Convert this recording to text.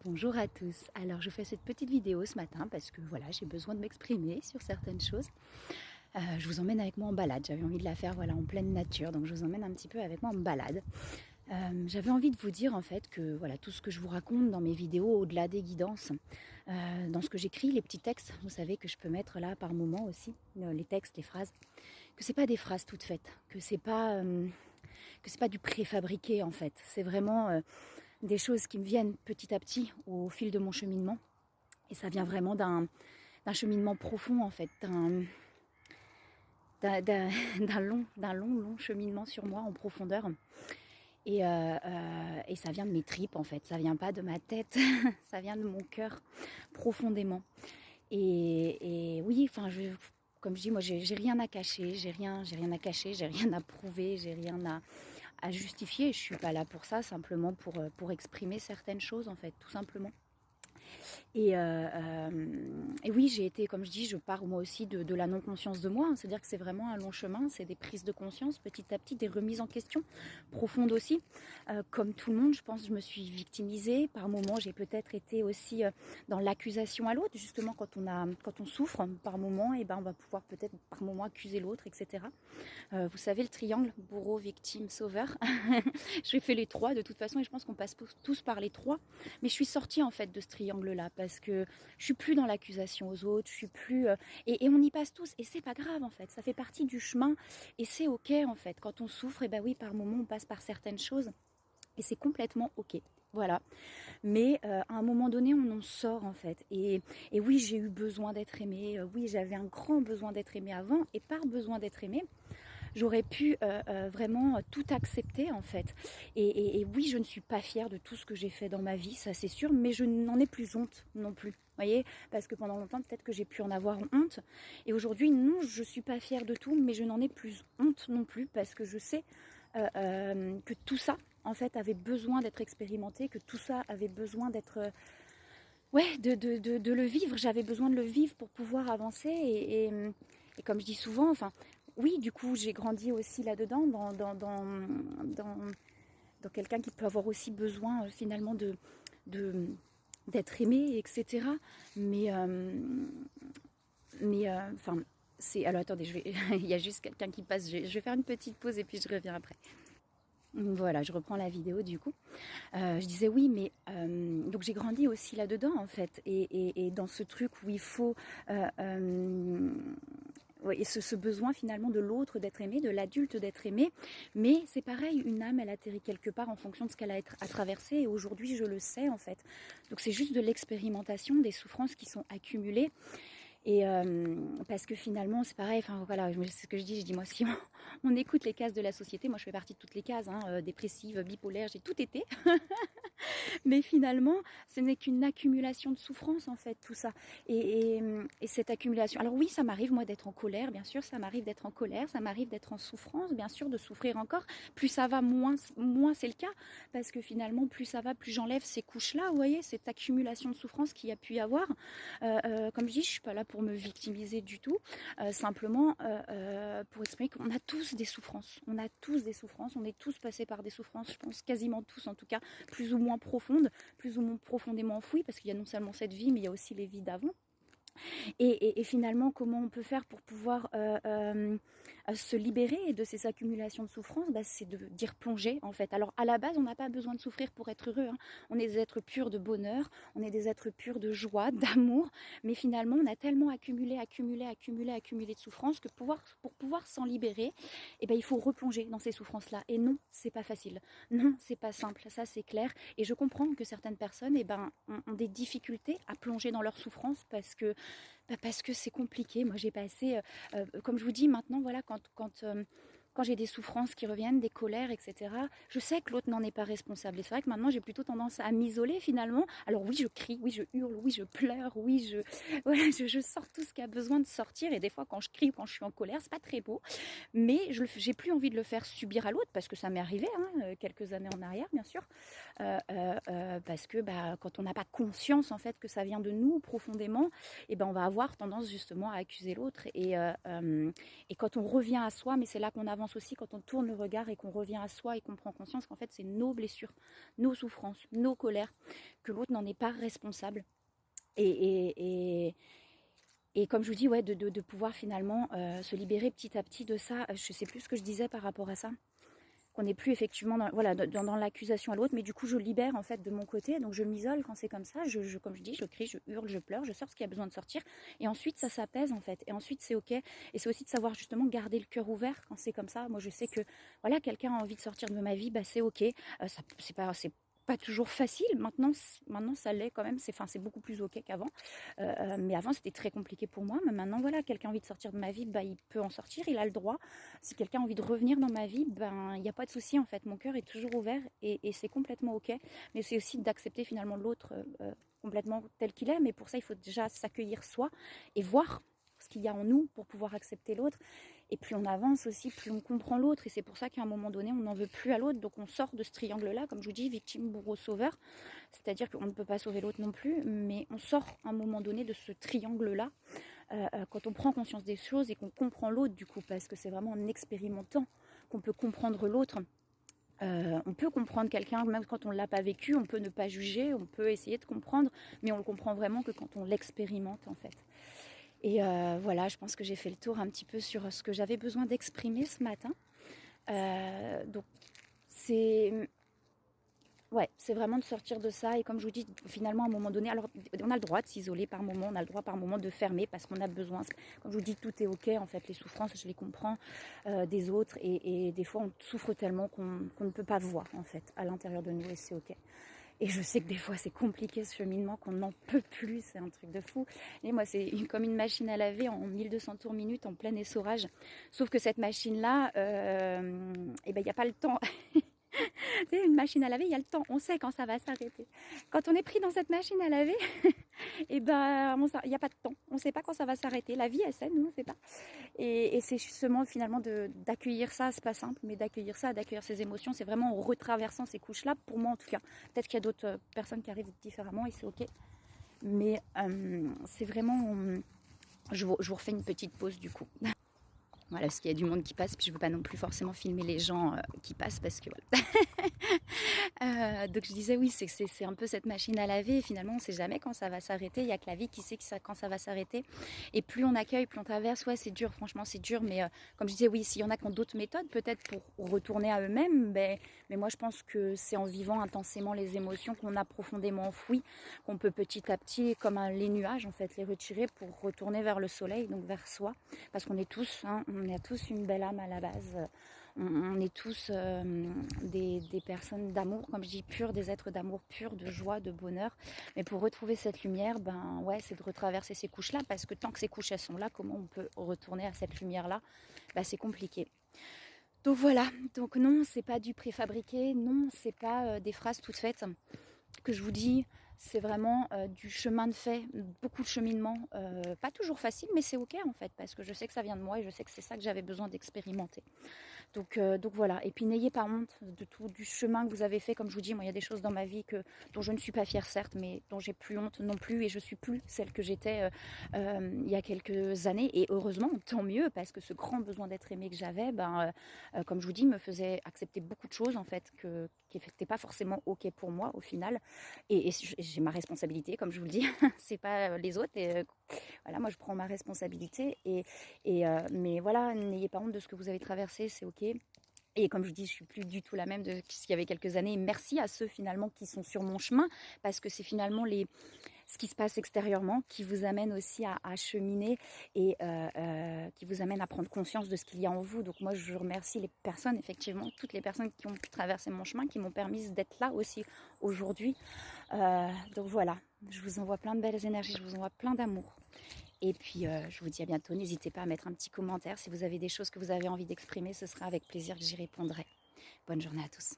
Bonjour à tous. Alors je fais cette petite vidéo ce matin parce que voilà, j'ai besoin de m'exprimer sur certaines choses. Je vous emmène avec moi en balade. J'avais envie de la faire voilà en pleine nature, donc je vous emmène un petit peu avec moi en balade. J'avais envie de vous dire en fait que voilà tout ce que je vous raconte dans mes vidéos, au-delà des guidances, dans ce que j'écris, les petits textes, vous savez que je peux mettre là par moment aussi, les textes, les phrases, que c'est pas des phrases toutes faites, que c'est pas du préfabriqué en fait. C'est vraiment des choses qui me viennent petit à petit au fil de mon cheminement. Et ça vient vraiment d'un cheminement profond en fait, d'un long cheminement sur moi en profondeur. Et ça vient de mes tripes en fait, ça vient pas de ma tête, ça vient de mon cœur profondément. Et oui, enfin, comme je dis, moi j'ai rien à cacher, j'ai rien à cacher, j'ai rien à prouver, j'ai rien à justifier. Je suis pas là pour ça, simplement pour exprimer certaines choses en fait, tout simplement. Et oui, j'ai été, comme je dis, je pars moi aussi de la non-conscience de moi. C'est-à-dire que c'est vraiment un long chemin, c'est des prises de conscience petit à petit, des remises en question profondes aussi. Comme tout le monde, je pense, je me suis victimisée. Par moments, j'ai peut-être été aussi dans l'accusation à l'autre. Justement, quand on souffre, par moments, et ben, on va pouvoir peut-être par moments accuser l'autre, etc. Vous savez, le triangle bourreau, victime, sauveur. J'ai fait les trois de toute façon et je pense qu'on passe tous par les trois. Mais je suis sortie en fait de ce triangle-là parce que je suis plus dans l'accusation aux autres, je suis plus... et on y passe tous et c'est pas grave en fait, ça fait partie du chemin et c'est ok en fait. Quand on souffre, et ben oui, par moments on passe par certaines choses et c'est complètement ok. Voilà. Mais à un moment donné, on en sort en fait. Et oui, j'ai eu besoin d'être aimée. Oui, j'avais un grand besoin d'être aimée avant. Et par besoin d'être aimée, j'aurais pu vraiment tout accepter en fait. Et oui, je ne suis pas fière de tout ce que j'ai fait dans ma vie, ça c'est sûr, mais je n'en ai plus honte non plus. Vous voyez, parce que pendant longtemps, peut-être que j'ai pu en avoir honte. Et aujourd'hui, non, je ne suis pas fière de tout, mais je n'en ai plus honte non plus, parce que je sais que tout ça, en fait, avait besoin d'être expérimenté, que tout ça avait besoin d'être... ouais, de le vivre. J'avais besoin de le vivre pour pouvoir avancer. Et comme je dis souvent, enfin, oui, du coup, j'ai grandi aussi là-dedans, dans quelqu'un qui peut avoir aussi besoin finalement de d'être aimé, etc. Mais, enfin, c'est... Alors attendez, il y a juste quelqu'un qui passe. Je vais faire une petite pause et puis je reviens après. Voilà, je reprends la vidéo du coup. Je disais oui, mais donc j'ai grandi aussi là-dedans en fait, et dans ce truc où il faut ouais, et ce besoin finalement de l'autre d'être aimé, de l'adulte d'être aimé, mais c'est pareil, une âme elle atterrit quelque part en fonction de ce qu'elle a traversé, et aujourd'hui je le sais en fait. Donc c'est juste de l'expérimentation, des souffrances qui sont accumulées. Et parce que finalement, c'est pareil, enfin voilà, c'est ce que je dis moi, si on écoute les cases de la société, moi je fais partie de toutes les cases, hein, dépressive, bipolaire, j'ai tout été. Mais finalement, ce n'est qu'une accumulation de souffrance en fait, tout ça. Et cette accumulation. Alors oui, ça m'arrive moi d'être en colère, bien sûr, ça m'arrive d'être en colère, ça m'arrive d'être en souffrance, bien sûr, de souffrir encore. Plus ça va, moins c'est le cas, parce que finalement, plus ça va, plus j'enlève ces couches-là, vous voyez, cette accumulation de souffrance qu'il y a pu y avoir. Comme je dis, je suis pas là pour me victimiser du tout, simplement pour exprimer qu'on a tous des souffrances. On a tous des souffrances, on est tous passés par des souffrances, je pense quasiment tous en tout cas, plus ou moins profondes, plus ou moins profondément enfouies, parce qu'il y a non seulement cette vie, mais il y a aussi les vies d'avant. Et finalement, comment on peut faire pour pouvoir se libérer de ces accumulations de souffrance, c'est d'y replonger en fait. Alors à la base, on n'a pas besoin de souffrir pour être heureux, hein. On est des êtres purs de bonheur, on est des êtres purs de joie, d'amour, mais finalement on a tellement accumulé de souffrances que pour pouvoir s'en libérer, il faut replonger dans ces souffrances-là. Et non, c'est pas facile, non, c'est pas simple, ça c'est clair. Et je comprends que certaines personnes ont des difficultés à plonger dans leurs souffrances parce que c'est compliqué. Moi, j'ai passé, comme je vous dis maintenant, voilà, quand j'ai des souffrances qui reviennent, des colères, etc., je sais que l'autre n'en est pas responsable. Et c'est vrai que maintenant, j'ai plutôt tendance à m'isoler finalement. Alors oui, je crie, oui, je hurle, oui, je pleure, oui, je sors tout ce qui a besoin de sortir. Et des fois, quand je crie, quand je suis en colère, c'est pas très beau. Mais j'ai plus envie de le faire subir à l'autre, parce que ça m'est arrivé, hein, quelques années en arrière, bien sûr. parce que quand on n'a pas conscience en fait que ça vient de nous profondément, et on va avoir tendance justement à accuser l'autre. Et quand on revient à soi, mais c'est là qu'on avance aussi, quand on tourne le regard et qu'on revient à soi et qu'on prend conscience qu'en fait c'est nos blessures, nos souffrances, nos colères, que l'autre n'en est pas responsable. Et comme je vous dis, ouais, de pouvoir finalement se libérer petit à petit de ça. Je sais plus ce que je disais par rapport à ça. Qu'on n'est plus effectivement dans l'accusation à l'autre, mais du coup je libère en fait de mon côté, donc je m'isole quand c'est comme ça, comme je dis, je crie, je hurle, je pleure, je sors ce qui a besoin de sortir, et ensuite ça s'apaise en fait, et ensuite c'est ok, et c'est aussi de savoir justement garder le cœur ouvert quand c'est comme ça. Moi je sais que voilà, quelqu'un a envie de sortir de ma vie, c'est ok, c'est pas toujours facile, maintenant ça l'est quand même, c'est beaucoup plus ok qu'avant, mais avant c'était très compliqué pour moi, mais maintenant voilà, quelqu'un a envie de sortir de ma vie, il peut en sortir, il a le droit. Si quelqu'un a envie de revenir dans ma vie, il n'y a pas de souci en fait, mon cœur est toujours ouvert, et c'est complètement ok, mais c'est aussi d'accepter finalement l'autre complètement tel qu'il est, mais pour ça il faut déjà s'accueillir soi et voir ce qu'il y a en nous pour pouvoir accepter l'autre. Et plus on avance aussi, plus on comprend l'autre, et c'est pour ça qu'à un moment donné on n'en veut plus à l'autre, donc on sort de ce triangle là, comme je vous dis, victime, bourreau, sauveur, c'est-à-dire qu'on ne peut pas sauver l'autre non plus, mais on sort à un moment donné de ce triangle là quand on prend conscience des choses et qu'on comprend l'autre du coup, parce que c'est vraiment en expérimentant qu'on peut comprendre l'autre. On peut comprendre quelqu'un même quand on ne l'a pas vécu, on peut ne pas juger, on peut essayer de comprendre, mais on le comprend vraiment que quand on l'expérimente en fait. Et voilà, je pense que j'ai fait le tour un petit peu sur ce que j'avais besoin d'exprimer ce matin. Donc c'est vraiment de sortir de ça, et comme je vous dis, finalement à un moment donné, alors on a le droit de s'isoler par moment, on a le droit par moment de fermer parce qu'on a besoin, comme je vous dis, tout est ok en fait, les souffrances je les comprends des autres, et des fois on souffre tellement qu'on ne peut pas voir en fait à l'intérieur de nous, et c'est ok. Et je sais que des fois c'est compliqué ce cheminement, qu'on n'en peut plus, c'est un truc de fou. Et moi c'est comme une machine à laver en 1200 tours minute en plein essorage. Sauf que cette machine là, il n'y a pas le temps. Tu sais, une machine à laver, il y a le temps, on sait quand ça va s'arrêter. Quand on est pris dans cette machine à laver, il n'y a pas de temps, on ne sait pas quand ça va s'arrêter. La vie est saine, nous on ne sait pas. Et c'est justement finalement d'accueillir ça, c'est pas simple, mais d'accueillir ça, d'accueillir ces émotions, c'est vraiment en retraversant ces couches-là, pour moi en tout cas. Peut-être qu'il y a d'autres personnes qui arrivent différemment et c'est ok. Mais c'est vraiment... je vous refais une petite pause du coup. Voilà, parce qu'il y a du monde qui passe, puis je ne veux pas non plus forcément filmer les gens qui passent, parce que voilà. Donc je disais oui, c'est un peu cette machine à laver, et finalement on ne sait jamais quand ça va s'arrêter, il n'y a que la vie qui sait quand ça va s'arrêter, et plus on accueille, plus on traverse. Ouais, c'est dur, franchement c'est dur, mais comme je disais, oui, s'il y en a qui ont d'autres méthodes peut-être pour retourner à eux-mêmes, mais moi je pense que c'est en vivant intensément les émotions qu'on a profondément enfouies, qu'on peut petit à petit, comme les nuages en fait, les retirer pour retourner vers le soleil, donc vers soi, parce qu'on est tous, on a tous une belle âme à la base, on est tous des personnes d'amour, comme je dis, pures, des êtres d'amour purs, de joie, de bonheur. Mais pour retrouver cette lumière, c'est de retraverser ces couches-là, parce que tant que ces couches elles sont là, comment on peut retourner à cette lumière-là? C'est compliqué. Donc voilà, donc non, c'est pas du préfabriqué, non, c'est pas des phrases toutes faites que je vous dis. C'est vraiment du chemin de fait, beaucoup de cheminement, pas toujours facile, mais c'est ok en fait, parce que je sais que ça vient de moi et je sais que c'est ça que j'avais besoin d'expérimenter. Donc voilà, et puis n'ayez pas honte de tout du chemin que vous avez fait. Comme je vous dis, moi il y a des choses dans ma vie dont je ne suis pas fière certes, mais dont j'ai plus honte non plus, et je suis plus celle que j'étais il y a quelques années, et heureusement, tant mieux, parce que ce grand besoin d'être aimée que j'avais, comme je vous dis, me faisait accepter beaucoup de choses en fait qui n'étaient pas forcément ok pour moi au final, et j'ai ma responsabilité, comme je vous le dis. C'est pas les autres, et voilà, moi je prends ma responsabilité, mais voilà, n'ayez pas honte de ce que vous avez traversé, c'est ok. Et comme je dis, je suis plus du tout la même de ce qu'il y avait quelques années. Et merci à ceux finalement qui sont sur mon chemin, parce que c'est finalement ce qui se passe extérieurement qui vous amène aussi à cheminer, et qui vous amène à prendre conscience de ce qu'il y a en vous. Donc moi je remercie les personnes, effectivement, toutes les personnes qui ont traversé mon chemin, qui m'ont permis d'être là aussi aujourd'hui. Donc voilà, je vous envoie plein de belles énergies, je vous envoie plein d'amour. Et puis je vous dis à bientôt. N'hésitez pas à mettre un petit commentaire si vous avez des choses que vous avez envie d'exprimer, ce sera avec plaisir que j'y répondrai. Bonne journée à tous.